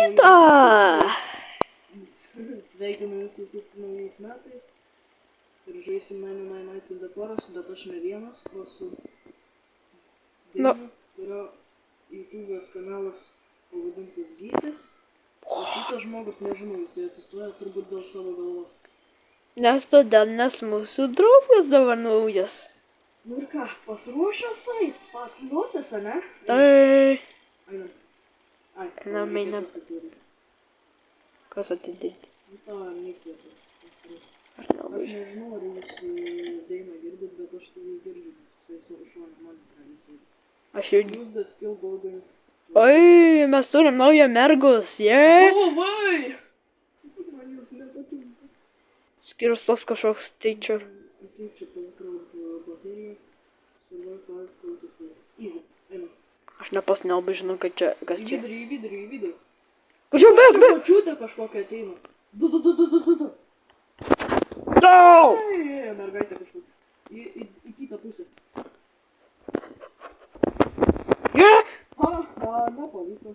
rytą! Sveikinu visus su naujais metais. Ir žaisim 99 Nights in the Forest, bet aš ne vienas, o su Dainiu, kurio YouTube'as kanalas pavadintas Gytis. O šitas žmogus, nežinau, jisai atsistoja turbūt dėl savo galvos. Nes todėl, nes mūsų draugas dabar naujas. Nu ir ką, pasiruošęs eit, pasiliuosęs, ane? Tai... Einam. Ai, Einam, einam. reikėtų atidaryti. Kas atidėti? Nu tą misiją. Aš Aš nelabai. nežinau, ar jūs Dainą girdit, bet aš tai jį girdžiu, nes jisai su šone manis realiai sėdi. Aš irgi. Use the skill building. Oi, mes turim naują mergus, jee! O, vai! Man jūs nepatinka. Skirus tos kažkoks teacher. Kaip čia pakrauti bateriją? Survive 5 close space. Easy. Einam. Aš nepas nelabai žinau, kad čia, kas Į čia. vidurį. Kažkaip bėg! Pačiutė kažkokia ateina. Du. No! Ei, mergaitė kažkokia. Į kitą pusę. Yeah! Nepavyko.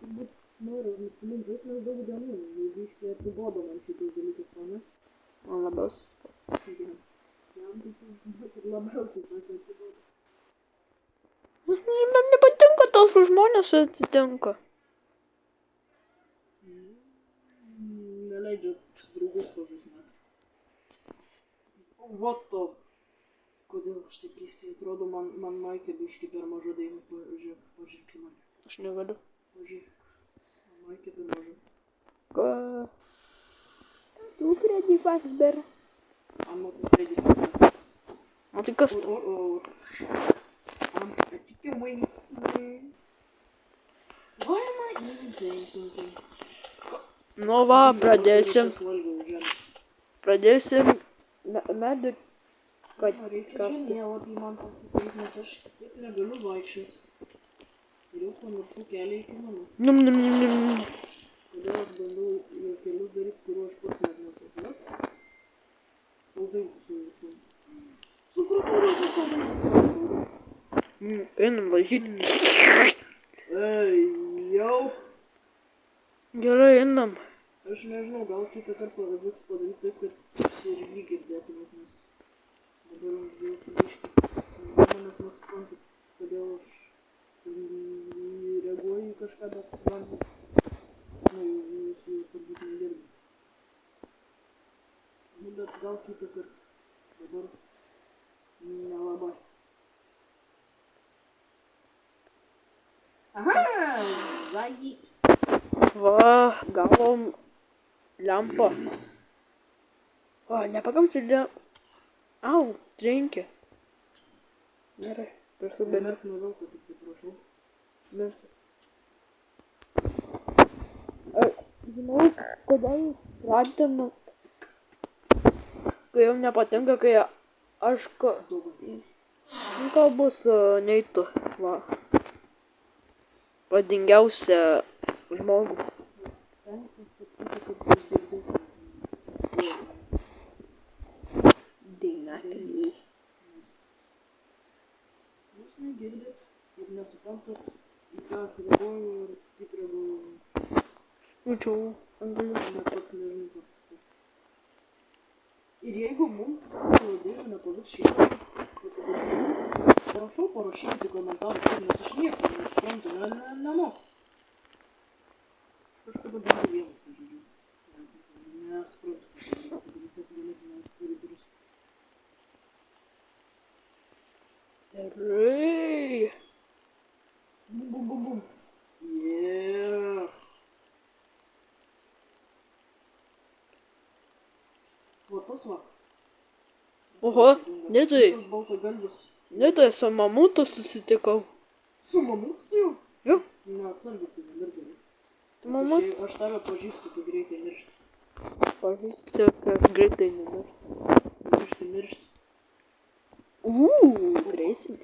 Turbūt noriu nusiminti, nes daug dienų. Jeigu iškai atsibodo man šitas dalykas, o ne? Man labiausiai. Jam tai ir labiausiai atsibodo. Man nepatinka tos žmonės atitinka. Neleidžia su draugais pažaisnėti. What the... Kodėl aš taip keistai atrodo, man Maikė biški per maža Daina. Pažiūrėk į mane. Aš negaliu. Pažiūrėk. Maikė per maža. Ką? Tu kredi patys ber. I'm not ready for that. O tai kas tu? I'm a chicken wing. Why am I even saying something? Nu va, pradėsim medų Reikia žemėlapį man pasidaryti, nes aš kitaip negaliu vaikščioti. Ir jau pamiršau kelią iki namų. Num. Kodėl aš bandau jau kelius daryti, kuriuo aš pats net nesupratau. Saldainius su visų. Supratau, kad saldainius. Einam važyti. Ei, jau. Gerai, einam. Aš nežinau, gal kitą kartą pavyks padaryti taip, kad jūs ir jį girdėtumėt, nes dabar jums jaučiu biškį. Manęs nesuprantat, kodėl aš reaguoju į kažką, bet man... Nu, jūs jau turbūt negirdit. Nu, bet gal kitą kartą. Dabar nelabai. Aha! Zagi! Va, gavom lempą. O, nepagausiu lempą. Au, trenkė. Gerai, prašau, Bemerk nuo vilko, tik tai prašau. Mirsiu. Žinau, kodėl jūs pradinat. Kai jums nepatinka, kai aš kalbu su Neitu. Va. Pradingiausia žmogų. Daina. Jūs negirdit ir nesuprantat, į ką reaguoju ir kaip reaguoju. Jaučiau, angaliu. Net pats nežinau, ką pasakyti. Ir jeigu mums Daina nepavyks šitą, prašau parašyti komentarus, nes aš nieko nesuprantu, nemoku. Kažkada bandau vienas, žodžiu. Nesuprantu, kad galėtume koridorius. Gerai. Bum. Yeah. O tas va. Oho, Neitai. Tas baltagalvis. Neitai, su mamutu susitikau. Su mamutu tai jau? Jo. Neatsargiai, tai nemirtinai. Mamut. Aš tave pažįstu, tu greitai miršti. Pažįstu, kad greitai nemiršti. Miršti. Greisim.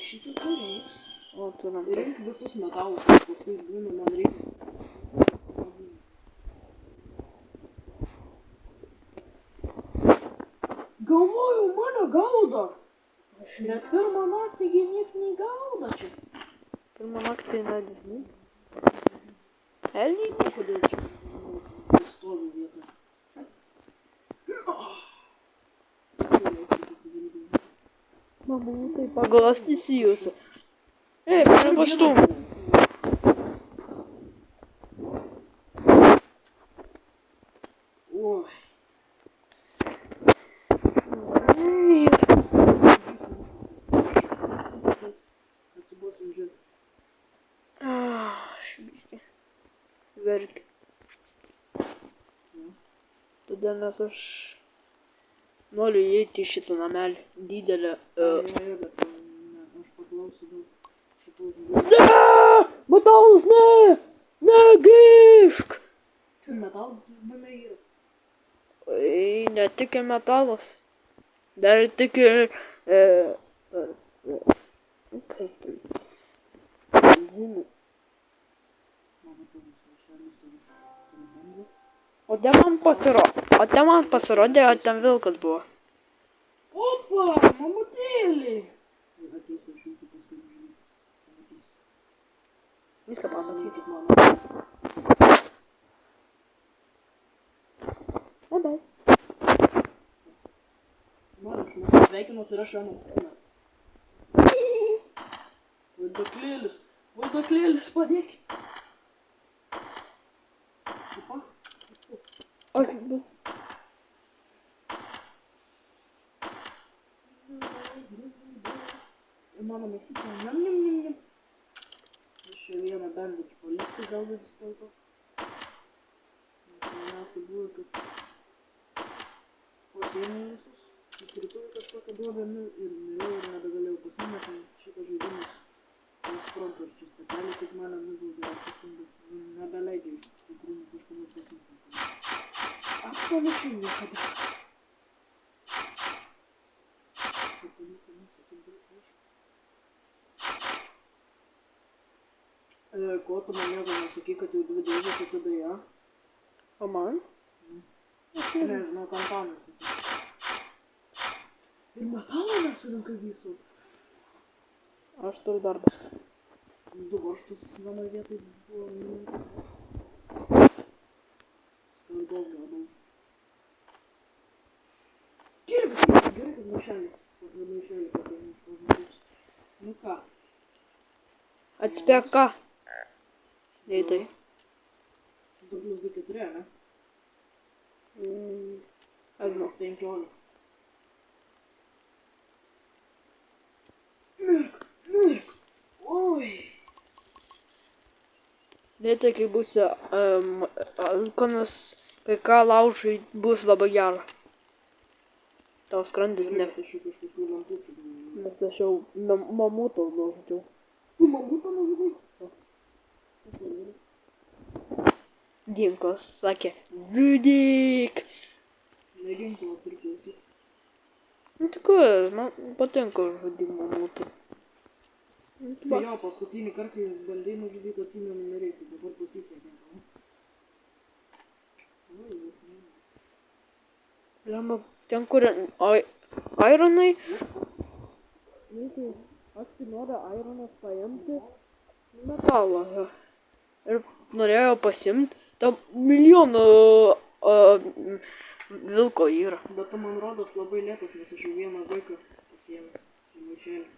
Šitą prireiks. O, turim. Rink visus metalus, paskui būna man reikia. Galvoju, mane gaudo. Bet pirmą naktį gi nieks neįgaudo čia. pirmą naktį nežinai. Elį? Kodėl čia stovi vietoje? Mamutai paglostysiu jūsų. Ei, mane pastum. Oi. Atsibosim žiūrėti. Šbiški. Verkiu. Todėl nes aš noriu įeiti į šitą namelį. Didelę. Bet aš paklausiu dėl šitų žmonių. Ne! Metalas, ne! Negrįžk! Metalas mane yra. Oi, ne tik ir metalas. Dar ir tik ir... Kaip? Benzinų. O ten man pasirodė, o ten vilkas buvo. Opa, mamutėlį! Ateisiu aš jūsų paskui nežinau. Pamatysiu. Viską pamatyti. Mano. Nebes. Mano, sveikinuosi ir aš Ramūnas. Vaiduoklėlis. Vaiduoklėlis, padėk. Opa. Aš... Ir mano mėsytė. Njam. Aš čia vieną bendrą iš policijų gal visus dėlto. Pirmiausia buvo, kad pasiėmė visus. Įkritau į kažkokią duobę ir nuėjau ir nebegalėjau pasimėti. Šitas žaidimas. Nesuprantu, ar čia specialiai tik mane nubaudė, ar pasimėti. Nebeleidžia iš tikrųjų kažkam pasimėti. Absoliučiai niekada. Ko tu man nieko nesakai, kad jau 2 dėžės atidai, O man? Nežinau, kampanijos. Ir metalą nesurinkai visų. Aš turiu darbą. 2 varžtus vienoj vietoj buvo. Skaldos gabalų. Gerai, kad maišelį. Maišelį pakėlė iš pažintis. Nu ką? Atspėk ką? Nei tai. 2 plus 2, 4, ne? Aš žinau. 15. Mirk. Oi. Nei tai, kai būsi alkanas, kai ką laužai, bus labai gera. Tau skrandis ne. Aš jau kažkokių lampučių. Nes aš jau mamutą nužudžiau. Tu mamutą nužudai? Dinkas sakė, žudyk. Neginklo priklausyti. Nu tikrai, man patinka žudyti mamutų. Jo, paskutinį kartą bandai nužudyti, atsimenu nereikia, dabar pasisekė. Oi, vis ne. Lemba, ten kur ironai. Aš tai noriu ironas paimti metalą. Ir norėjau pasimti, tam milijonų vilko yra. Bet tu man rodos labai lėtas, nes aš jau vieną vaiką pasiėmė į maišelį.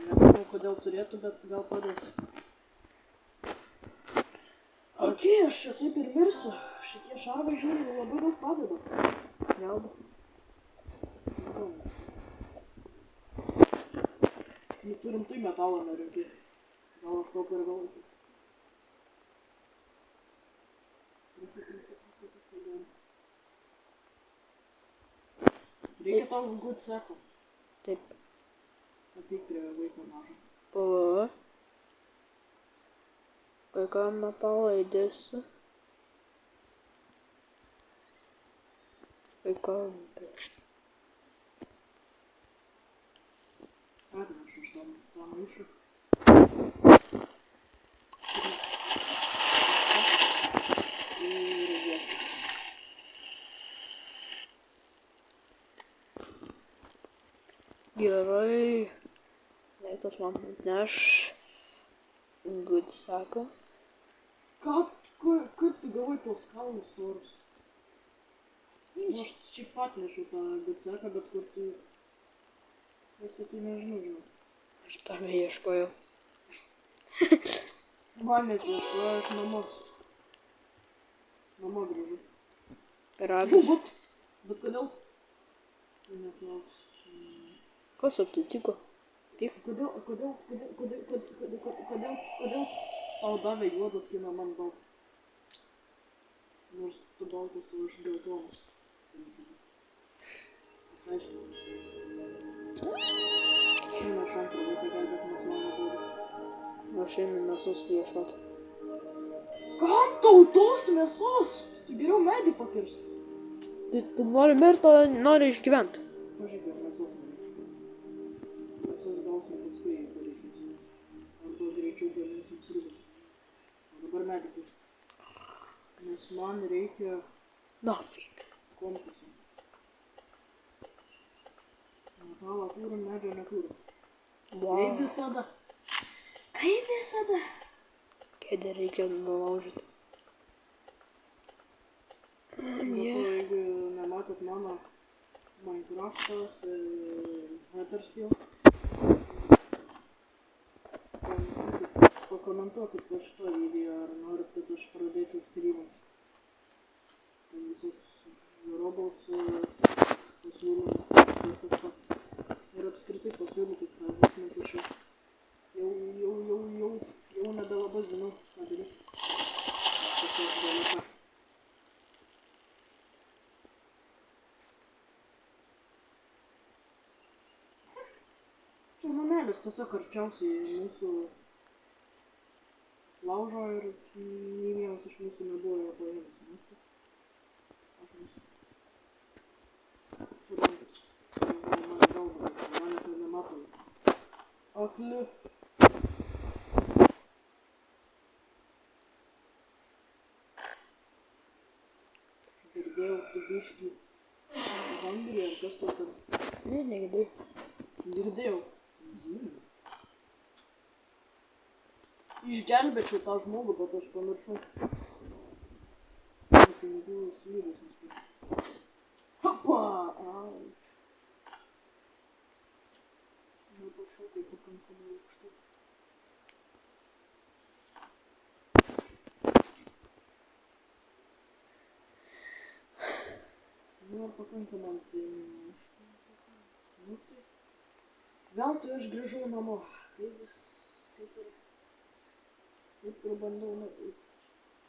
Nežinau, kodėl turėtų, bet gal padės. Okei, aš čia taip ir mirsiu. Šitie šarvai žiūri labai daug padeda. Jauda. Nu, turim tai metalą nerinkti. Gal aš to per galvoti. Reikia tau good seko. Taip. Ateik prie vaiko mažo. Pala. Kai ką metalą įdėsiu. Kai ką... Atnešu iš tą maišą. Gerai. Leitas man neš. Good sako. Kaip tu gavai tuos kalnus storus? Nu, aš šiaip atnešiau tą gutseką, bet kur tu... Esi tai nežinau, žinau. Aš tame ieškojau. Manęs ieškojo iš mamos. Mama grįžo. Piragas. Bet kodėl? Neklaus. Kas atsitiko? Pyk. Kodėl tau davė juodą skiną man baltą? Nors tu baltas, o aš geltonas. Pasiaiškinu. Šiandien aš antrą vaiką gelbėt, nes man neduoda. O šiandien mėsos ieškot. Kam tau tos mėsos? Tu geriau medį pakirst. Tu nori mirt, o nori išgyvent. Pažiūrėk, ar mėsos nori. Mėsos gausim paskui, jeigu reikės. Arba greičiau gaminsim sriubą. O dabar medį kirst. Nes man reikia Nafik. kompasų. Metalą turim, medžio neturim. Wow. Kaip visada. Kaip visada. Kėdę reikia nulaužyti. Matau, jeigu nematot mano Minecraftas Hypersteel, pakomentuokit po šito video, ar norit, kad aš pradėčiau streamus. Ten visoks Roblox pasiūlymus. Ir apskritai pasiūlykit, ką nes aš jau nebelabai žinau, ką daryti. Aš tiesiog galiu ką. Čia namelis tiesiog arčiausiai mūsų laužo ir nei vienas iš mūsų nebuvo jo paėmęs. Aš mūsų. Surankat. Mane galva, manęs ir nematau. Akli. Girdėjau, tu biškį vangrį, ar kas tau ten? Ne, negirdėjau. Girdėjau. Išgelbėčiau tą žmogų, bet aš pamiršau. Pinigų slydus nespėčiau. Hopa! Au. Nepašaukai pakankamai aukštai. Nu, pakankamai tai... Nu tai... Veltui aš grįžau namo. Kaip ir bandau...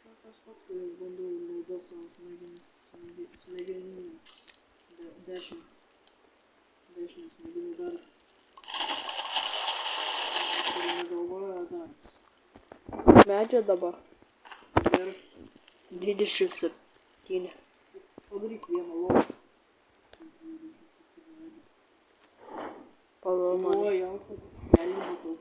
Čia tas pats, kai aš bandau naudot savo smegeninį. Dešinį smegenų dalį. Kuri negalvoja dar. Medžio dabar. Gerai. 27. Padaryk vieną lovą. Pagal O, mane. jau, gali matau.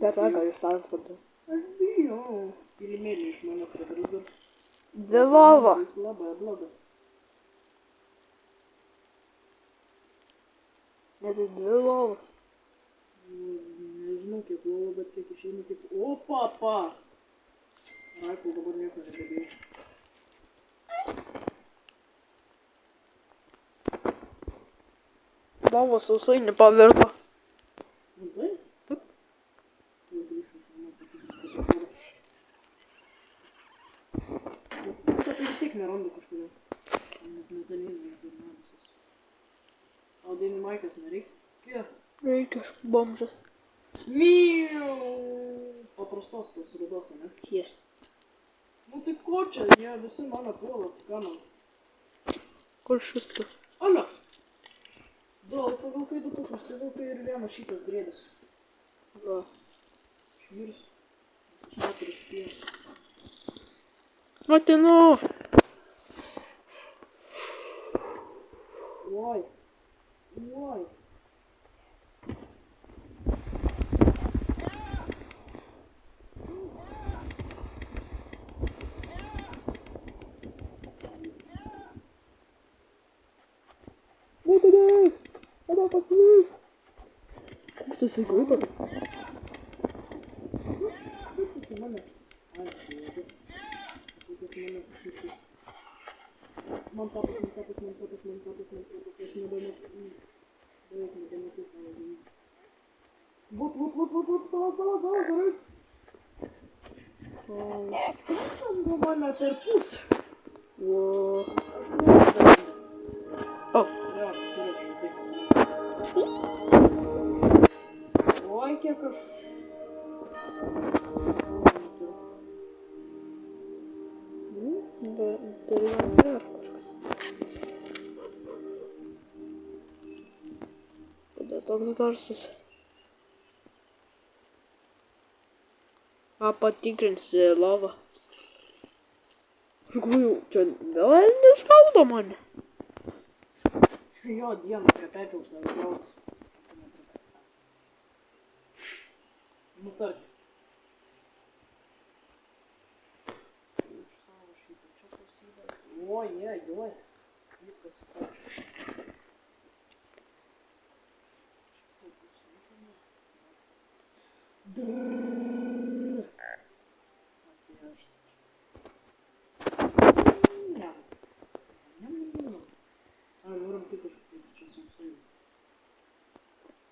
Bet ką iš tavęs padas? Aš bijau. Kilimėlį iš manęs padarys dar. Dvi lova. Jis labai blogas. Net dvi lovos. Nežinau kiek lovų, bet kiek išeina kaip... O, papa! Raikau dabar nieko nebebėjau. Lovos sausai nepavirto. Nu tai? Taip. Jau grįšiu iš namo patikrinti. Bet tai vis tiek nerandu kažkodėl. Nes netanėlė ir namusas. O dainų maikas nereikia? Reikia bomžas. Miau! Paprastos tos rudos, ne? Yes. Nu tai ko čia? Jie visi mano puola, ką man? Kur šis tu? Alio! Du alfa vilkai, du paprasti vilkai ir vienas šitas briedis. Va. Švyrs. 4 pies. Matinu! Oi. Oi. пацаны. Ух ти, цей крипер. У мене. Ай, боже. Тут у мене. Мам, тапок, мам, тапок, мам, тапок, мам, тапок, мам, тапок. Я ж не дома. Давай, не дома тут, вот, давай, давай. Там нормально терпус. О. О. Я, короче, ты. Ой, кекаш. Дерев'яна аркушка. Куди так здарсись? А потікрins лава. Жукую, чо, не спав до мене. Я Діана прикачу, що я. Ну так. Ой-ой-ой. Вискас.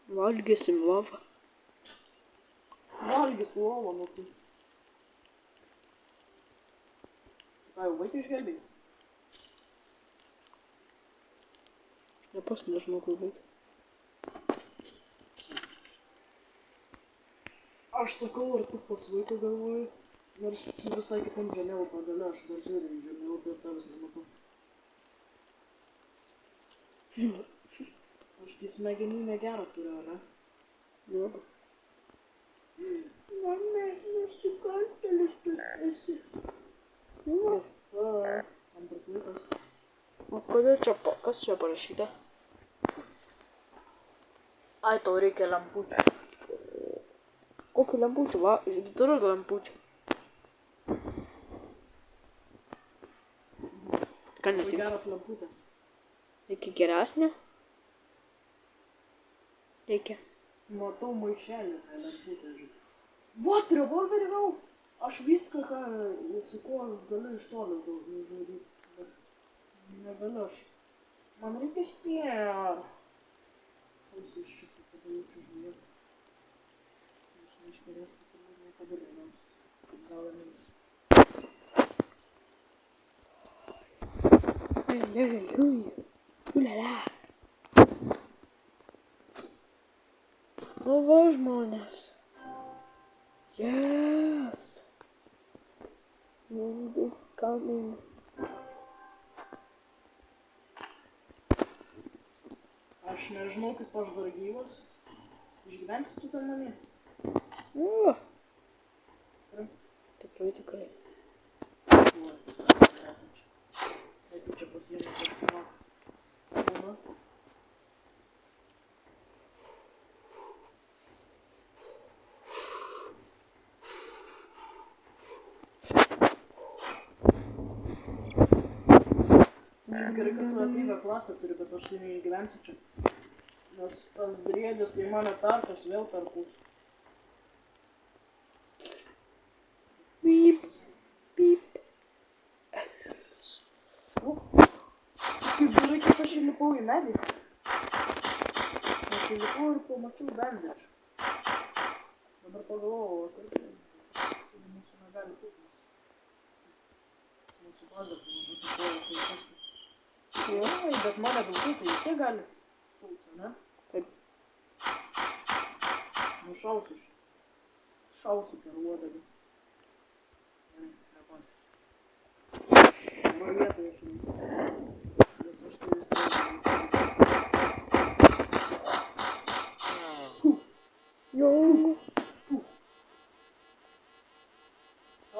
Valgysim lava. Valgys lova, nu tai. Ką, jau vaikai išgelbėjai? Я просто nežinau, kur veikti. Aš sakau, ar tu pas vaiką galvoji? Nors visai kitam žemėlapio gale, aš dar žiūriu į žemėlapį ir tavęs nematau. Aš tai smegenų negerą turiu, ne? Jo. Mame, nusikaltėlis tu esi. Jo. Antras vaikas. O kodėl čia, kas čia parašyta? Ai, tau reikia lempučių. Kokių lempučių? Va, turiu lempučių. Ką Labai nesik? geras lamputės. Reikia geresnė? Reikia. Matau maišelį, tai lamputė, žiūrėk. Vat, revolverį gavau. Aš viską, ką su kuo galiu iš toliau žudyti. Bet negaliu aš. Man reikia spėr. Kas iš čia padaryčiau žiūrėk. Aš neiškarės, kad turbūt nepadariau, nors gal ir nevis. Aleluja. Ulala. Nu va, žmonės. Yes. Wind is coming. Aš nežinau, kaip aš dar gyvas. Išgyvensi tu ten namie? O. Tikrai? Tikrai, tikrai. Oi, tai čia pasiėmė kaip smak. Būna. Gerai, kad tu aktyvią klasę turi, bet aš tai neišgyvensiu čia. Nes tas briedis, kai mane tarpas, vėl tarpus. Beep. Beep. Kaip gerai, kad aš įlipau į medį. Aš įlipau ir pamačiau bandage. Dabar pagalvojau, kad mūsų negali būti. Mūsų bazė, tai Oi, bet mane vilkai tai vis tiek gali pulti, ne? Taip. Nušausiu šį. Šausiu per uodegą. Gerai, repasi. Dabar vietoje aš neįsiu. Bet aš tai vis Jo.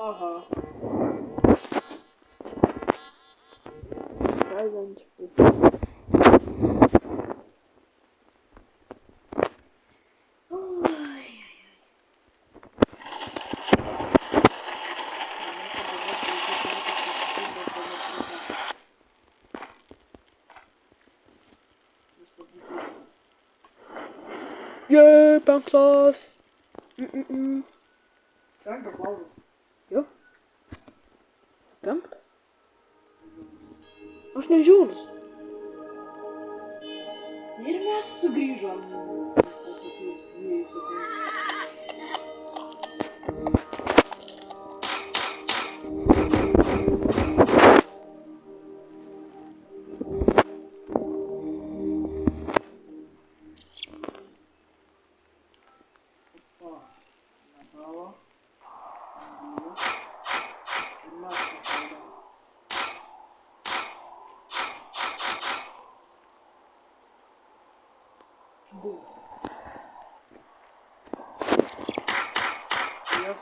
Aha. Present. Jei, 5. Mm-mm. Penktas laužas. Jo. 5. Aš nežiūriu. Ir mes sugrįžom. Po tokių 2 sekundžių. Opa. Metalo. Anglies. Ir mes pašaudėm. Bus. Yes.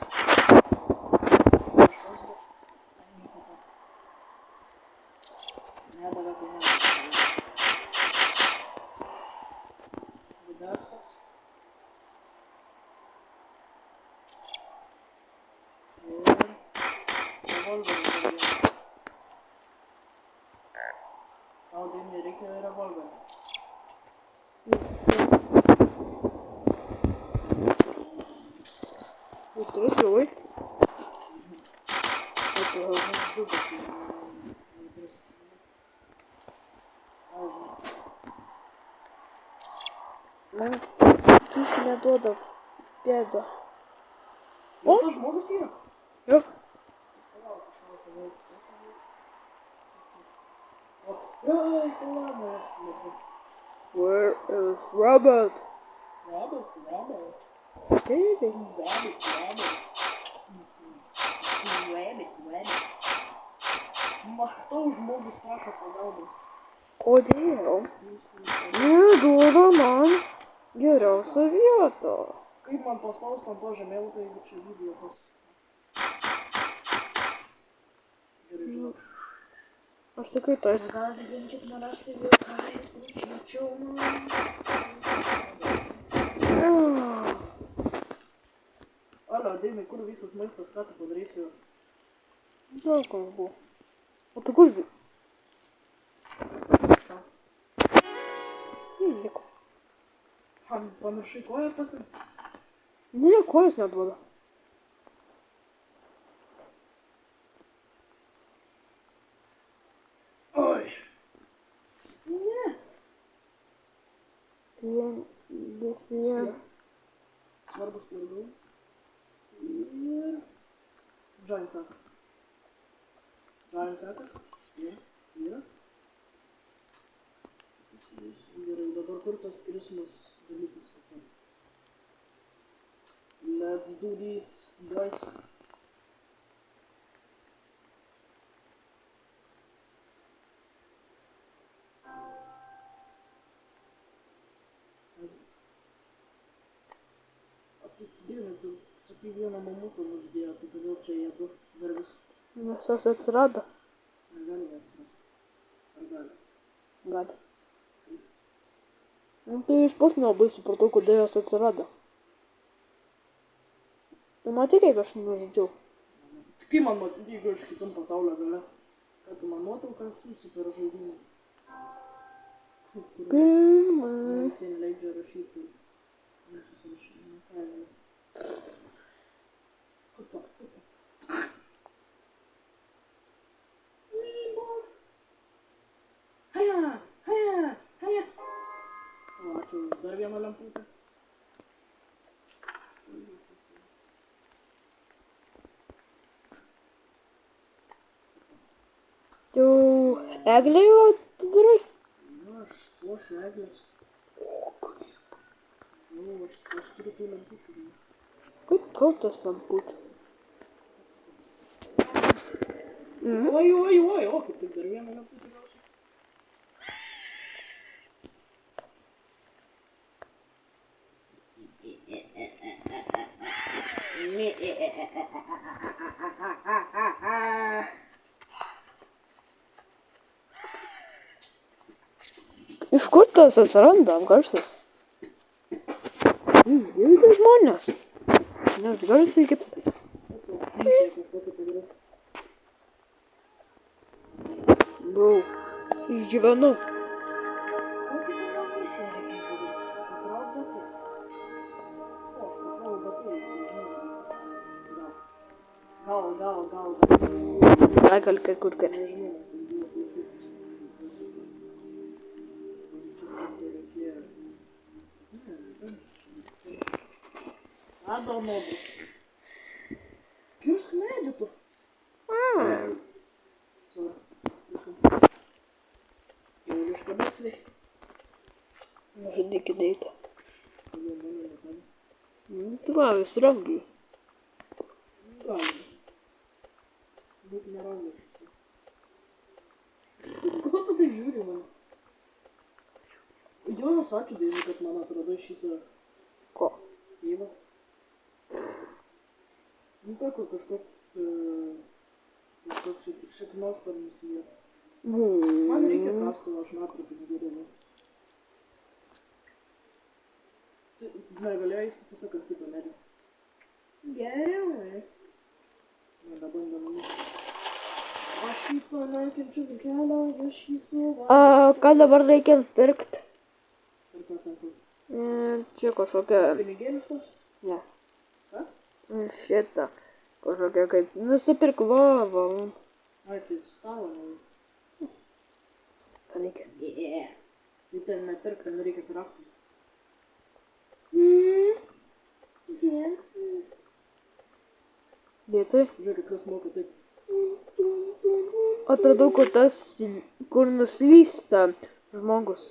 Nedavė tai nedavė. Vidarsas. Ir revolveris dar vienas. Tau Dainai reikia revolverio. Jūs turiu siūlai? Man kyšį neduoda bėda. O? Tas žmogus yra. Jo. Ai, kolamas. Where is Robert? Rabbit. Baby. Matau, žmogus prašo pagalbos. Kodėl? Neduoda man geriausią vietą. Kaip man paspaust ant to žemėlapio, jeigu čia video tas? Gerai, žinau. Aš tikrai tais. Gąsdinkit manęs tai vilkai, prašyčiau man. Alio, Dainai, kur visas maistas, ką tu padarysi? Daug kas buvo. O tai kur? Ką? Liko. Pamiršai koją pasiimti? Ne, kojas neduoda. Oi. Ne. Visiems. Svarbus klaidų. Ir... Giant sekas. Giant sekas. Yra. Gerai, dabar kur tas Christmas dalykas? Let's do this, boys. Dievine, tu sakai vieną mamutą nužudėjo, tai kodėl čia jie du dar vis Nes jos atsirado. negali atsirasti? Ar gali? Gali. Nu, tai iš pats nelabai supratau, kodėl jos atsirado. Tu matai, kaip aš nužudžiau? Tai kaip man matyti, jeigu aš kitam pasaulio gale? Ką tu man nuotrauką atsiųsi per žaidimą? Ne Pirmas. visiems leidžia rašyti. Nesusirašyti. Ką žinai. Kupa. Haja. O, ačiū už dar vieną lemputę. Tu eglę jau atidarai? Nu, aš puošiu eglės. Nu, aš turiu tų lempučių. Kaip kaltas lampučių? Oi, o, kaip tik dar vieną lemputę gausiu. Iš kur tas atsiranda garsas? Irgi žmonės. Nes garsiai kaip... Bau. Išgyvenau. Gal. Gal kai kur kai. Nežinau, nes ten buvo klausytis. Čia reikėjo. Ado nobu. Kirsk medį tu. Sorry. Jauliška betsvė. Žudikį deitą. Jau mano netali. Tu va, vis rangiai. Gali. Būt neraugiškas. Ko tu tai žiūri man? Jonas, ačiū Dievui, kad man atradai šitą Ko? knygą. Nu tai, kur kažkoks šiknosparnis yra. Man reikia kastuvo, aš metrą pinigėlį. Negalėjai tiesiog ant kito medžio. Geriau, Na, dabar nemanau. Aš jį panaikinčiau kelio, aš jį suvalgysiu. Ką dabar reikia pirkti? Ir ką ten kur? Čia kažkokia... Pinigėlis tos? Ne. Ką? Šitą. Kažkokia kaip... Nusipirk lovą. Ai, tai stalo, ne? Ką reikia? Tai ten nepirk, ten reikia kraftų. Dėtai. Žiūrėkit, kas moka taip. Atradau, kur nuslysta žmogus.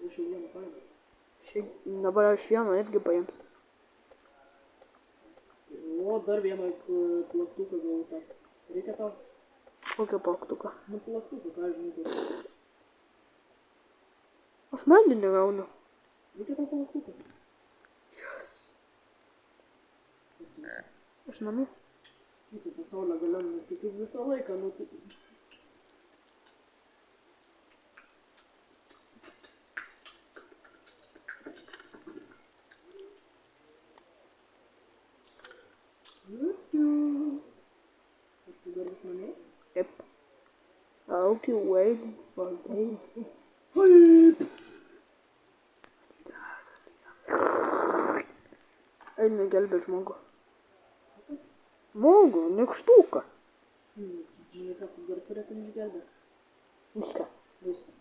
Aš jau vieną paėmę. Dabar aš vieną irgi paims. O, dar vieną plaktuką gavau tą. Reikia tau? Kokio plaktuką? Nu, plaktuką, ką žinai, kur. Aš medį negaunu. Reikia tau plaktuką. Yes. Aš namie. Nu, tai pasaulio gale, nu, tai kaip visą laiką, nu, tai... Ar tu dar vis namie? Yep. I'll keep waiting for day. Eina gelbėt žmogų. Žmogų, nykštuką. Žinai, ką tu dar turėtum išgelbėt? Viską. Viską.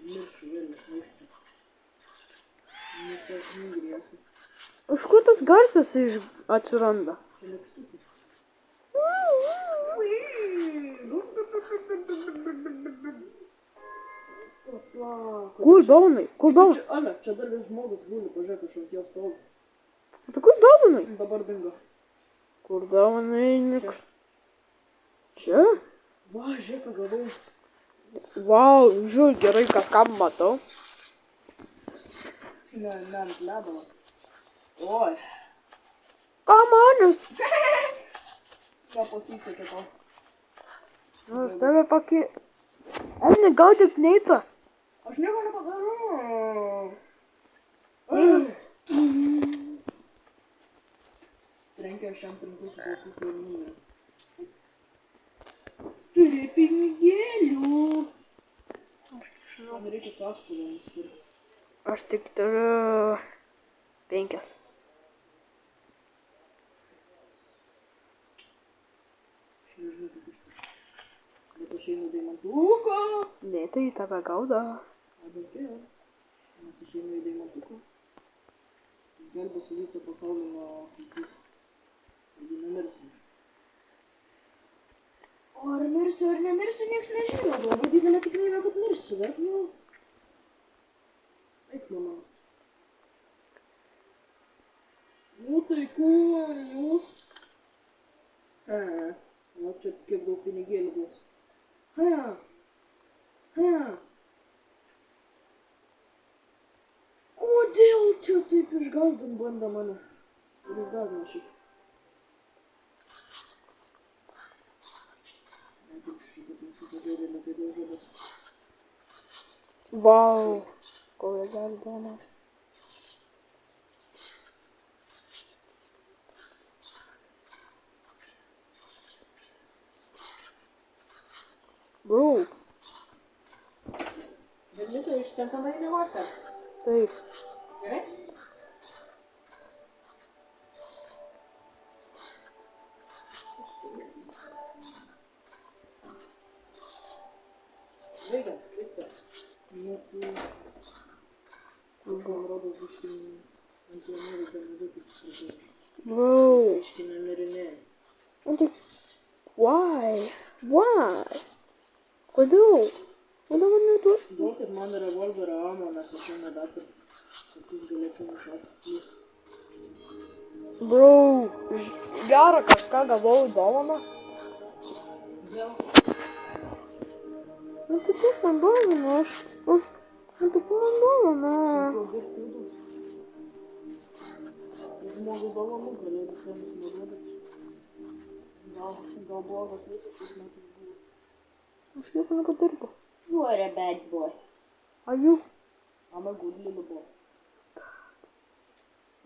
Miršiu vėl, miršiu. Nesąžiningai grėsiu. Iš kur tas garsas atsiranda? Čia nykštukas. Kur daunai? Kur daunai? Ale, čia dar vis žmogus guli, pažiūrėk, aš ant jo stoviu. Tai kur daunai? Dabar dingo. Kur daunai nykštuką? Čia? Va, žiūrėk, ką gavau. Vau, žiūrėk, gerai kažką matau. Ne, ant ledo. Oi. Kamanis. Ką pasisekė tau? Nu, aš tave pakį... Eina, gaudyk neitą. Aš nieko nepadarau. Trenkia šiam trinkus su tokiu kūriniu. Turi pinigėlių. Man reikia kastuvą nusipirkti. Aš tik turiu 5. Aš nežinau, kaip iš to. Bet aš einu deimantuką. Ne, tai tave gauda. Adokėjo. Nes aš einu į deimantuką. Gelbėsiu visą pasaulį nuo kultus. Taigi nemirsiu. O ar mirsiu ar nemirsiu, nieks nežino. Labai didelė tikimybė, kad mirsiu, bet nu... Eik, mama. Nu tai ko, jūs? O čia kiek daug pinigėlių duos. Kodėl čia taip išgazdint bando mane? Ir išgazdino šiaip. Vau. Kokia gali diena. Bro. Berniukai, ištenkamai mėgoti. Taip. Gerai? Reikia, viską. Nu, tu... Man rodos, biškį ant jo nereikia mažiau kaip pradėti. Bro. Biškį nemirinėjai. Nu tai... Why? Why? Kodėl? Kodėl man neduos? Duokit man revolverio amo, nes aš jau nebeturiu. Kad jūs galėčiau nušauti. Bro. Gerą kažką gavau dovaną. Vėl. Nu tai tik man dovana, aš... Nu tik man dovana. Sunku bus kliūdus. Jeigu žmogui dovanų, gali visiems neduodat. Gal blogas laikas, tais metais buvo. Aš nieko nepadirbu. You are a bad boy. Are you? I'm a good little boy.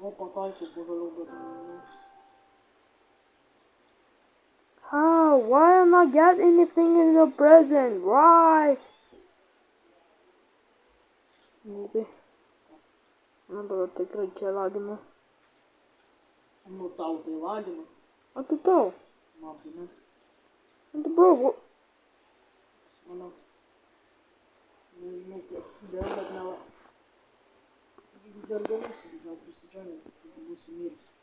O pataikiau pagaliau, bet ne. How? Why am I not get anything in the present? Why? Nu tai. Man atrodo tikrai čia lagina. Nu tau tai lagina. O tai tau? Man tai ne. Nu tai bro, Manau. Nežinau, dėl, bet nela. Dar galėsi, gal prisidžiauginti, kai būsi miręs.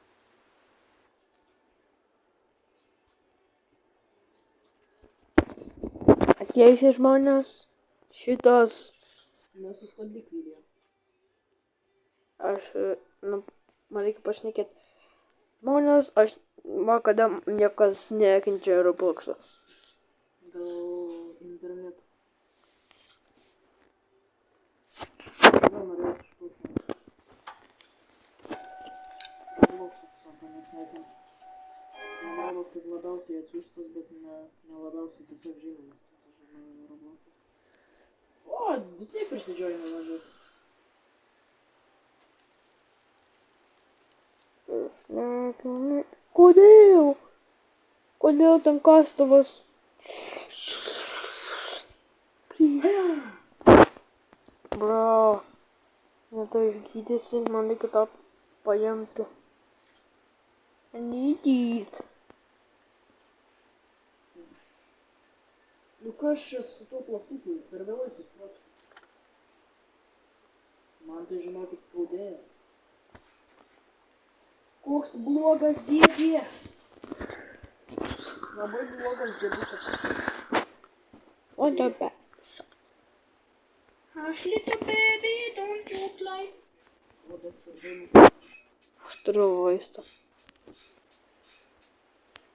atėjusi žmonės, šitas, Nesustabdyk video. aš, nu, man reikia pašnekėti. Žmonės, aš, man kada niekas nekenčia Roblox'o. Gal internetu. Gal norėjau kažkokį. Roblox'o sako, nes nekenčia. Man rodos, kad labiausiai atsiųstas, bet ne labiausiai tiesiog žinomas. Roblox'as. O, vis tiek prisidžiauginę mažiau. Kodėl? Kodėl ten kastuvas? Bro. Na tai išgydysi, man reikia tą paimti. I need it. Nu kas čia su tuo plaktuku, per vėlai susprotu. Man tai žinokit skaudėjo. Koks blogas dėdė. Labai blogas dėdukas. What the fuck? Hush little baby, don't you cry. O, doktor Donu. Aš turiu vaistą.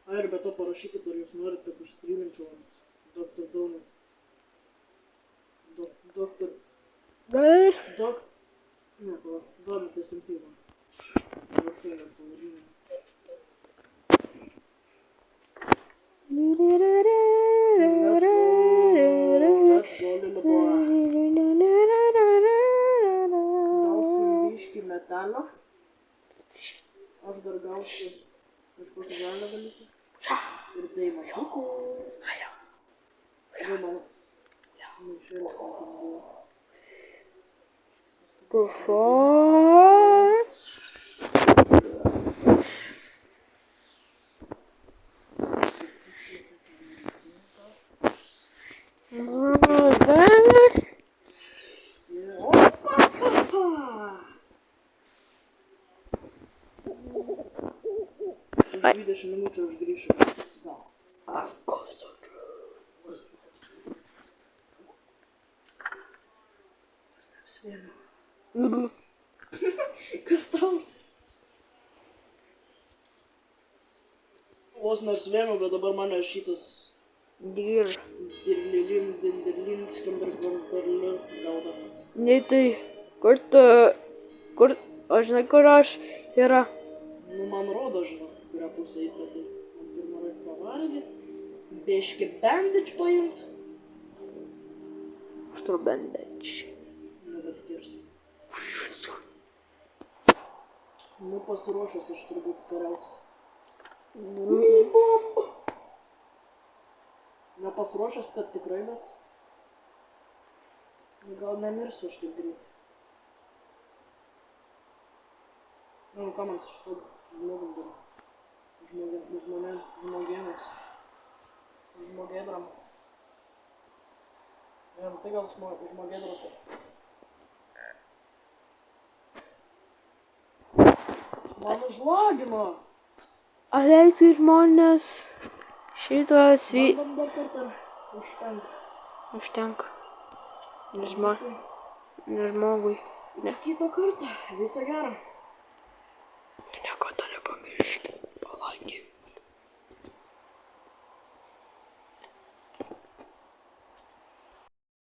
A, ir be to parašykit, ar jūs norit, kad užstryminčiau ant Dr. Donut. Doktor... Gai? Ne, pala, Donutas imtyva. Rašau ant pavadinimą. Let's go, little boy. Gausiu biškį metalą. Aš dar gausiu kažkokį žalią dalyką. Ir tai mačiuku. Ir mano. Maišėlis sakykim buvo. Before... Už 20 minučių aš grįšiu. Gal. Svėmiau. Kas tau? Vos neapsvėmiau, bet dabar mane šitas Dir. Dirlilin, skambarkvantarliu gauda. Ne tai, kur tu... Kur... Aš žinai, kur aš yra. Nu, man rodo, žinau, kurią pusę įpėti. Man pirmą reik pavalgyti. Biškį bandage paimt. Aš turiu bandage. Nebetkirsiu. Nu, pasiruošęs aš turbūt kariauti. Nepasiruošęs, kad tikrai, bet... Gal nemirsiu aš taip greit. Nu, ką man su šito žmogum darau? Žmogėnas. Žmogėdram. Tai gal užmokėt druskos. Man užlogino. Atleiskit žmonės. Šitas Bandom dar kartą. Užtenka. užtenka. Ne žmogui. Ne. Kito karto. Viso gero.